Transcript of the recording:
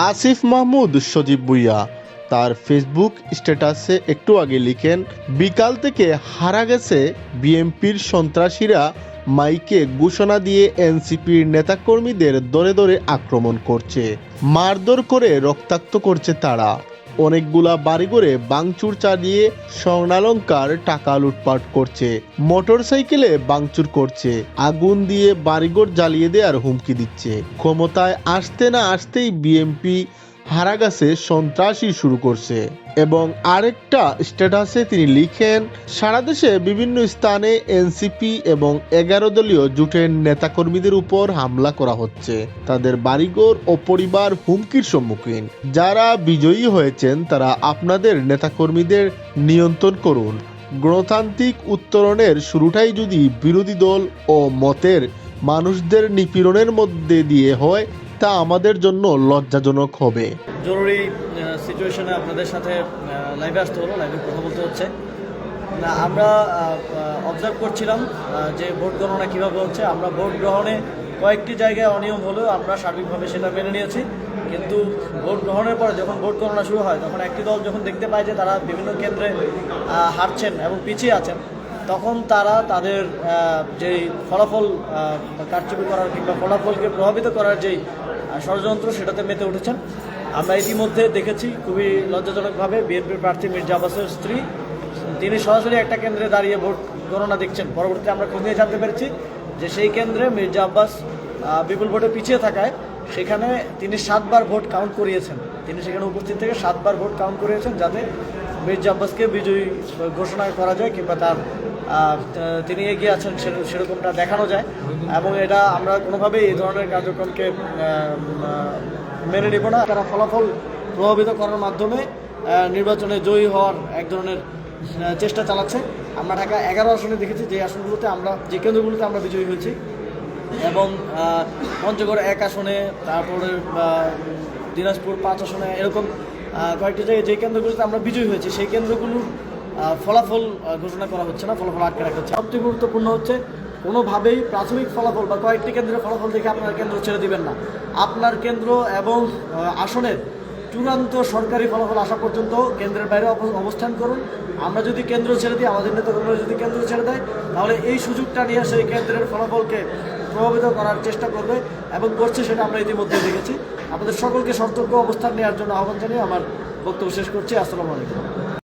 আসিফ মাহমুদ সজীব ভুঁইয়া তার ফেসবুক স্ট্যাটাসে একটু আগে লিখেন, বিকাল থেকে হারা গেছে বিএনপির সন্ত্রাসীরা, মাইকে ঘোষণা দিয়ে এনসিপির নেতাকর্মীদের দরে দরে আক্রমণ করছে, মারধর করে রক্তাক্ত করছে তারা, অনেকগুলা বাড়িঘরে ভাঙচুর চালিয়ে স্বর্ণালংকার টাকা লুটপাট করছে, মোটরসাইকেলে ভাঙচুর করছে, আগুন দিয়ে বাড়িঘর জ্বালিয়ে দেওয়ার হুমকি দিচ্ছে। ক্ষমতায় আসতে না আসতেই বিএনপি হারা গেছে সন্ত্রাসী শুরু করছে। এবং আরেকটা স্ট্যাটাসে তিনি লিখেন, সারা দেশে বিভিন্ন স্থানে এনসিপি এবং 11 দলীয় জোটের নেতাকর্মীদের উপর হামলা করা হচ্ছে, তাদের বাড়িঘর ও পরিবার হুমকির সম্মুখীন। যারা বিজয়ী হয়েছেন তারা আপনাদের নেতাকর্মীদের নিয়ন্ত্রণ করুন। গণতান্ত্রিক উত্তরণের শুরুটাই যদি বিরোধী দল ও মতের মানুষদের নিপীড়নের মধ্যে দিয়ে হয়, তা আমাদের জন্য লজ্জাজনক হবে। জরুরি সিচুয়েশনে আপনাদের সাথে লাইভে আসতে হলো, লাইভে কথা বলতে হচ্ছে। আমরা অবজার্ভ করছিলাম যে ভোট গণনা কীভাবে হচ্ছে। আমরা ভোট গ্রহণে কয়েকটি জায়গায় অনিয়ম হলেও আমরা সার্বিকভাবে সেটা মেনে নিয়েছি, কিন্তু ভোট গ্রহণের পরে যখন ভোট গণনা শুরু হয় তখন একটি দল যখন দেখতে পায় যে তারা বিভিন্ন কেন্দ্রে হারছেন এবং পিছিয়ে আছেন, তখন তারা তাদের যেই ফলাফল কারচুপি করার কিংবা ফলাফলকে প্রভাবিত করার যেই ষড়যন্ত্র সেটাতে মেতে উঠেছেন। আমরা ইতিমধ্যে দেখেছি খুবই লজ্জাজনকভাবে বিএনপির প্রার্থী মির্জা আব্বাসের স্ত্রী, তিনি সরাসরি একটা কেন্দ্রে দাঁড়িয়ে ভোট গণনা দেখছেন। পরবর্তীতে আমরা খোঁজ নিয়ে জানতে পেরেছি যে সেই কেন্দ্রে মির্জা আব্বাস বিপুল ভোটে পিছিয়ে থাকায় সেখানে তিনি 7 বার ভোট কাউন্ট করিয়েছেন। তিনি সেখানে উপস্থিত থেকে 7 বার ভোট কাউন্ট করিয়েছেন যাতে মির্জা আব্বাসকে বিজয়ী ঘোষণা করা যায় কিংবা তার তিনি এগিয়ে আছেন সেরকমটা দেখানো যায়। এবং এটা আমরা কোনোভাবেই এই ধরনের কার্যক্রমকে মেনে নেব না। তারা ফলাফল প্রভাবিত করার মাধ্যমে নির্বাচনে জয়ী হওয়ার এক ধরনের চেষ্টা চালাচ্ছে। আমরা ঢাকা 11 আসনে দেখেছি যে আসনগুলোতে যে কেন্দ্রগুলোতে আমরা বিজয়ী হয়েছি, এবং পঞ্চগড় 1 আসনে, তারপরে দিনাজপুর 5 আসনে, এরকম কয়েকটি জায়গায় যে কেন্দ্রগুলোতে আমরা বিজয়ী হয়েছি সেই কেন্দ্রগুলোর ফলাফল ঘোষণা করা হচ্ছে না, ফলাফল আটকে রাখা হচ্ছে। সবচেয়ে গুরুত্বপূর্ণ হচ্ছে কোনোভাবেই প্রাথমিক ফলাফল বা কয়েকটি কেন্দ্রের ফলাফল দেখে আপনার কেন্দ্র ছেড়ে দিবেন না। আপনার কেন্দ্র এবং আসনের চূড়ান্ত সরকারি ফলাফল আসা পর্যন্ত কেন্দ্রের বাইরে অবস্থান করুন। আমরা যদি কেন্দ্র ছেড়ে দিই, আমাদের নেতাকর্মীরা যদি কেন্দ্র ছেড়ে দেয়, তাহলে এই সুযোগটা নিয়ে সেই কেন্দ্রের ফলাফলকে প্রভাবিত করার চেষ্টা করবে এবং করছে, সেটা আমরা ইতিমধ্যে দেখেছি। আমাদের সকলকে সতর্ক অবস্থান নেওয়ার জন্য আহ্বান জানিয়ে আমার বক্তব্য শেষ করছি। আসসালামু আলাইকুম।